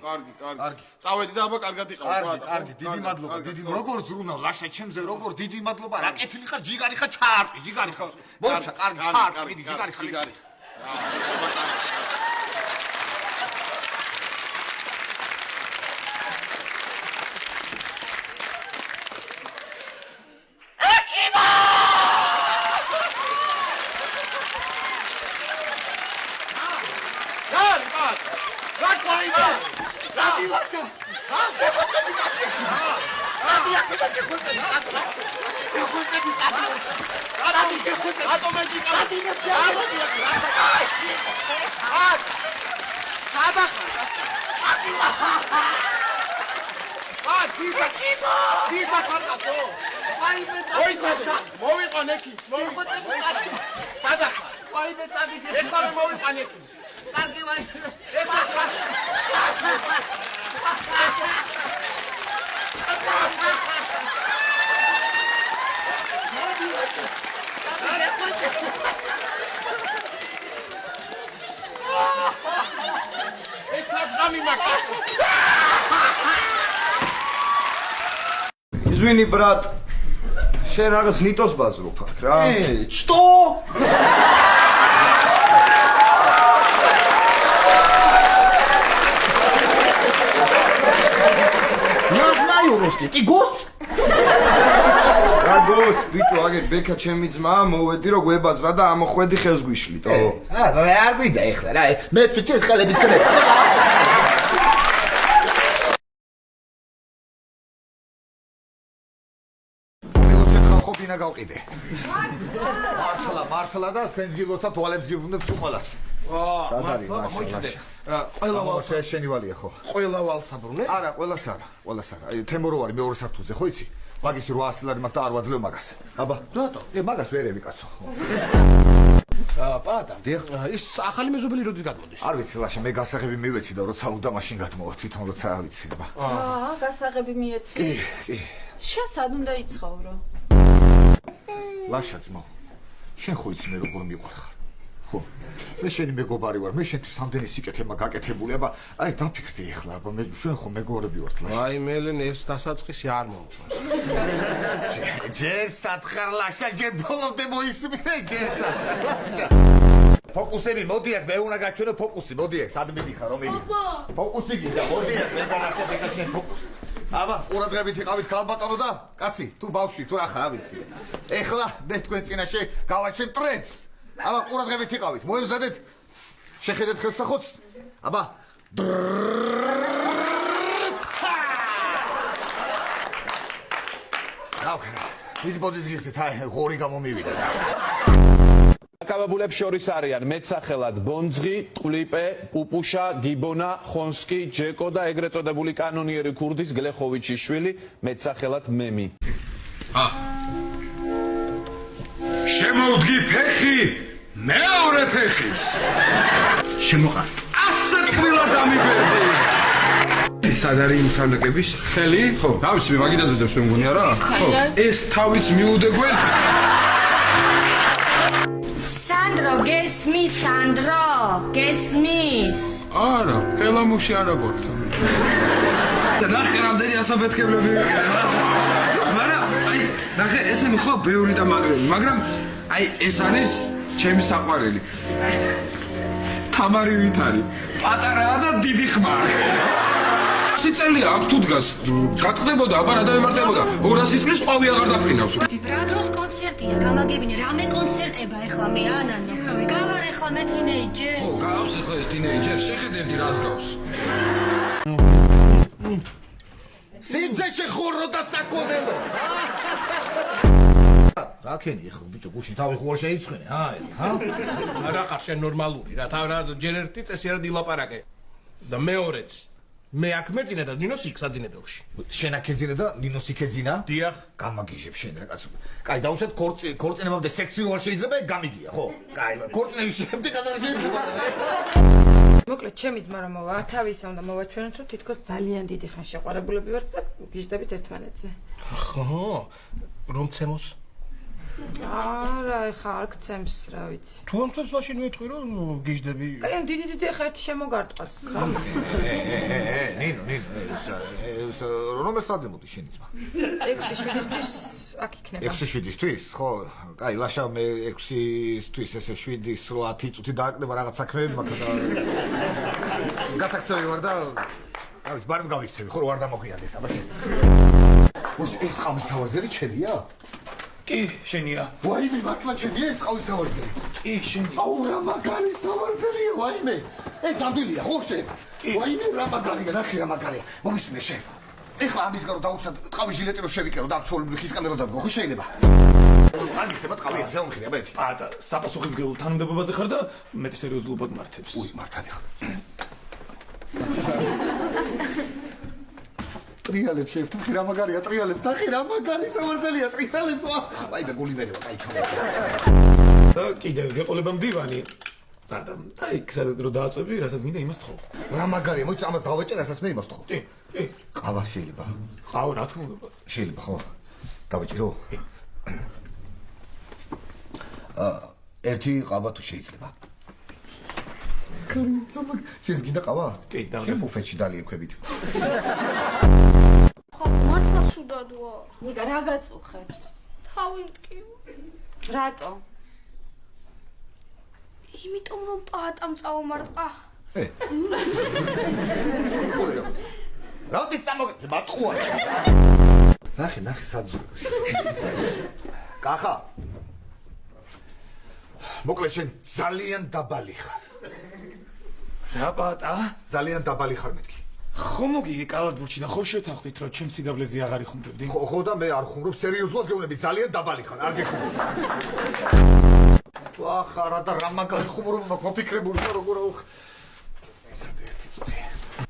კარგი. წავედი და აბა კარგად იყავ. კარგი, დიდი მადლობა, დიდი. როგორ ზრუნავ, ლაშა ჩემზე, როგორ დიდი მადლობა. რა კეთილი ხარ, ჯიგარი ხარ, ჩაარტყი, ჯიგარი ხარ. მოიცა, კარგი, ჩაარტყი, ჯიგარი ხარ. Извини, брат. შენ რაღაც ნიტოს ბაზრობ აქ რა. Что? Я знаю русский. Ты гос? რა გოს, ბიჭო, აგერ ბექა ჩემი ძმა, მოვედი რო გვებაზრა და ამოხვედი ხელს გვიშლით, ო. არ გვიდა ეხლა რა. მე ცეცხლების ხელების კრება. დინა გავყიდე. მართლა და თქვენს გილოცავთ თვალებს გიბრუნებს უყალას. სად არის მაშინ? ყველა ვალს შენი ვალია ხო? ყველა ვალს აბრუნე? არა, ყველას არა. აი თემურო არის მეორე საფთულზე, ხო იცი? მაგის 800 ლარი მაქვს და არ ვაძლევ მაგას. აბა, რატო? მაგას ვერები კაცო. პატა. ის ახალი მეზობელი როდის გადმოდის? არ ვიცი, ლაშა, მე გასაღები მივეცი და როცა უნდა მაშინ გადმოვა, თვითონ როცა არ ვიცი, აბა. გასაღები მიეცი? კი. შენ უნდა იცხოვრო. ლაშა ძმო, შენ ხო იცი მე როგორ მიყვარ ხარ? ხო. მე შენი მეგობარი ვარ, მე შენთვის ამდენი სიკეთე მაგ გაკეთებული, აბა, აი დაფიქრდი ეხლა, აბა მე შენ ხო მეგობრები ვართ ლაშა. აი მელენ ეს დასაწყისი არ მომწონს. ჯერ სათხარ ლაშა, ჯერ ბოლომდე მოისმინე, ჯერ სათხარ. ფოკუსები, მოდი აქ, მე უნდა გაჩვენო ფოკუსი, მოდი აქ, სად მიდიხარ, რომ მიდი. ფოკუსი გინდა, მოდი აქ, მე განახტები და შენ ფოკუსი. აბა, ყურადღებით იყავით ქალბატონო და კაცი, თუ ბავშვი, თუ რა ხარ, ავიცი. ეხლა მე თქვენ წინაშე გავაჩენ ტრედს. აბა, ყურადღებით იყავით, მოევზადეთ. შეხედეთ ხელსახოთს. აბა, დიდი ბოდის გიხდით, აი, ღორი გამომივიდა. კავაბულებს შორის არიან მეტსახელად ბონძღი, ტყლიპე, პუპუშა, გიბონა, ხონსკი, ჯეკო და ეგრეთ წოდებული კანონიერი ქურდის გლეხოვიჩის შვილი, მეტსახელად მემი. შემოვდგი ფეხი, მეორე ფეხიც. შემოყარ. ასეთ ყვილად დამიბერდი. სად არის იმთანაკების ხელი? ხო, რა ვიცი, მე მაგიდაზე დებს მე მგონია რა? ხო, ეს თავიც მიუდე გვერდ. Sandro, gesmis, Sandro, gesmis. არა, ფელამუში არა გვაქვს. და ნახე რამდენი ასაფეთქებლები ვიყიდე. მაგრამ აი, ნახე ესენი ხო ბევრი და მაგრები, მაგრამ აი ეს არის ჩემი საყვარელი. თამარი ვით არის? პატარაა და დიდი ხმა. სიწელია აქ თუ დგას, გატყდებოდა, აბა რა დავემართებოდა. 200 წლის ყვავი აღარ დაფრინავს. რა დროს კონცერტია, გამაგებინე, რამე კონცერტება ეხლა მე ანანო. გავარ ეხლა მე თინეიჯერს. ხო, გავს ეხლა ეს თინეიჯერს, შეხედებდი რას გავს. სიძე შეხურო და საკონელო. რა ქენი ეხლა ბიჭო გუში თავი ხوار შეიცხვენე, ჰა? რა ხარ შენ ნორმალური რა, თავ რა ჯერ ერთი წესიერად ილაპარაკე. და მეორეც მე აქ მეძინა და ნინოს იქ საძინებელში. შენ აქ ეძინა და ნინოს იქ ეძინა? დიახ. გამაგიჟებ შენ რა კაცო. კაი დაუშვათ ქორწინებამდე სექსი ვარ შეიძლება გამიგია, ხო? კაი, ქორწინების შემდეგ გადადა შეიძლება. მოკლედ, ჩემი ძმა რომ მოვა, თავისა უნდა მოვაჩვენოთ, რომ თითქოს ძალიან დიდი ხან შეყვარებულები ვართ და გიждდებით ერთმანეთზე. ხო, რომ ცემოს? არა, ეხა არ გცემს, რა ვიცი. თუ ამცებს მაშინ ვეთქვი რომ გიждდები. კაი, დიდი ახლა ერთი შემოგარტყას. ნინო, ეს რომელ საათზე მოდის შენი ძმა? 6-7-ისთვის აქ იქნება. 6-7-ისთვის, ხო? კაი, ლაშა მე 6-ისთვის ესე 7-8 წუთი დააკდება რაღაც საქმეები მაქვს და გასაქცევი ვარ და ავის ბარემ გავიქცევი, ხო, არ დამოგვიანდეს, აბა შენ. ეს ყავის სავარძელი ჩემია? კი, შენია. ვაიმე, მართლა ჩემია ეს ყავის სავარძელი? კი, შენია. აუ, რა მაგარი სავარძელია, ვაიმე. ეს ნამდვილია, ხო შენ? ვაიმე, რა მაგარია, ნახე რა მაგარია. მომისმინე შენ. ეხლა ამის გარო დაუშვათ ტყავის ჟილეტი რო შევიკერო და ჩაოლები ხისკამე რო დავგო, ხო შეიძლება? არ მიხდება ტყავი, შემომხიდე, აბა ერთი. და საპასუხისმგებლო თანამდებობაზე ხარ და მეტი სერიოზულობად მართებს. უი, მართალი ხარ. ტრიალებს შევთანხი რა მაგარია, ტრიალებს, ნახე რა მაგარი სავარძელია, ტრიალებს. ვაიმე, გულინერება, კაი ჩამოვა. და კიდევ გეყოლება მდივანი. და იქ სადაც რო დააწვევი, რასაც გინდა იმას თხოვ. რა მაგარია, მოიცა ამას დავაჭერ, რასაც მე იმას თხოვ. კი. ყავა შეიძლება. ყავა რა თქმა უნდა. შეიძლება, ხო? დავაჭირო? ერთი ყავა თუ შეიძლება. შენს გინდა ყავა? კი, და შენ ბუფეტში დალიექვებით. ხო, მართლა ცუდად ვარ. ნიკა, რა გაწუხებს? თავი მტკივა. რატო? იმიტომ რომ პატამ წავომარტყა. როდის წამოგე მარტყუა. ნახე საძურებში. კახა. მოკლედ შენ ძალიან დაბალი ხარ. რა პატა? ძალიან დაბალი ხარ მეთქი. ხო მოგიგე კალათბურთში და ხო შევთანხმდით რომ ჩემს სიდაბლეზე აღარ იხუმრებდი? ხო და მე არ ხუმრობ, სერიოზულად გეუბნები, ძალიან დაბალი ხარ, არ გეხუმრობ. ვახარა და რა მაგარი ხუმრობა მოფიქრებული და როგორ აუხ. ესადე ერთი წუთი.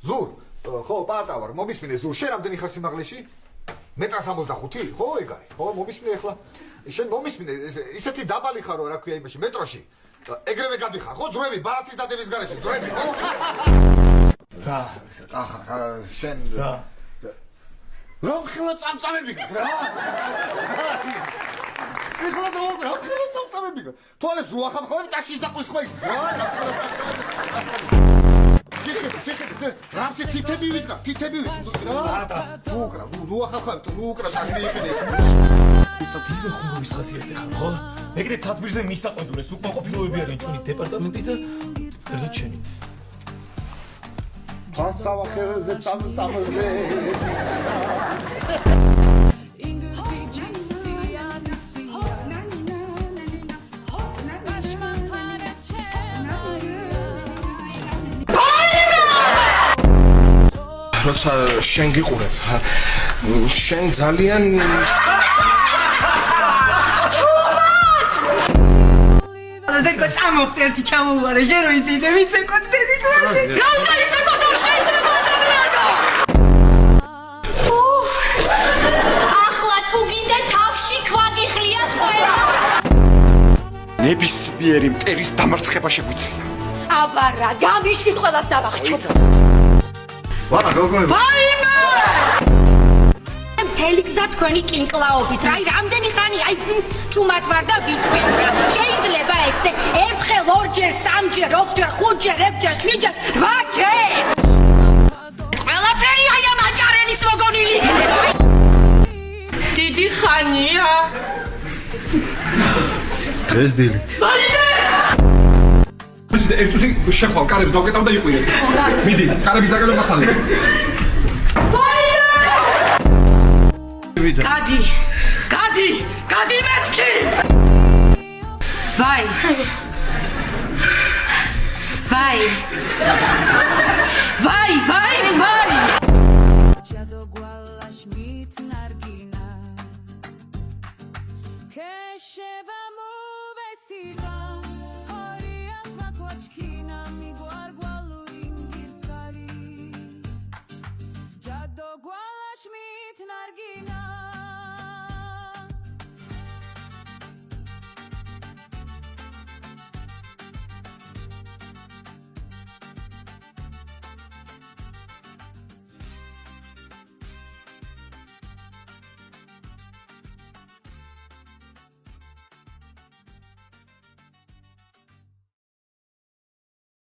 ზურ, ხო, პატა ვარ, მომისმინე ზურ, შენ რამდენი ხარ სიმაღლეში? 1.65, ხო, ეგ არის. ხო, მომისმინე ახლა. შენ მომისმინე, ისეთი დაბალი ხარო, რა ქვია იმაში, მეტროში. ეგრევე გადიხარ, ხო, ძრები, ბარათის დადების გარეშე, ძრები, ხო? რა? ახლა შენ რა? რა ხილა წამწამები გქ რა? ეხლა რა ხილა წამწამები გქ? თვალებს უახამ ხოლმე ტაშის დაყვის ხმა ის რა? შეხეთ, რამსე თითები ვიდგა, რა? უკრა, უახამ ხოლმე, უკრა ტაში მიიხიდე. იცით დიდი ხუმრობის ხასიათზე ხარ, ხო? მე კიდე თათბირზე მისაყვედურეს, უკმაყოფილოები არიან ჩვენი დეპარტამენტი და კერძოდ შენი. სავახერზე წამზე. როცა შენ გიყურებ, შენ ძალიან დეკო წამოხდე ერთი ჩამოვარე შენ რო იცი ისე ვიცე კონტენტი გვარი რა უნდა ისე კონტენტი შეიძლება ადამიანო ახლა თუ გინდა თავში ქვაგიხლიათ ყველას. ნებისმიერი მტერის დამარცხება შეგვიძლია. აბა რა, გამიშვით ყველას დავახჩობ. ვანა გოგო. ვაიმე! მთელი გზა თქვენი კინკლაობით, რა, რამდენი ხანი, აი, ჩუმად ვარ და ვიტყვი, რა. შეიძლება ესე, ერთხელ, ორჯერ, სამჯერ, ოთხჯერ, ხუთჯერ, ექვსჯერ, შვიდჯერ, 8ჯერ. ყველაფერი აი ამ აჭარელის მოგონილი იქნება. დიდი ხანია. დღეს დილით. ვაიმე! ისე ერთ წუთი შეხვალ, კარებს დავკეტავ და იყვირე. მიდი, კარების დაკელო მახალე. გადი მეთქი ვაი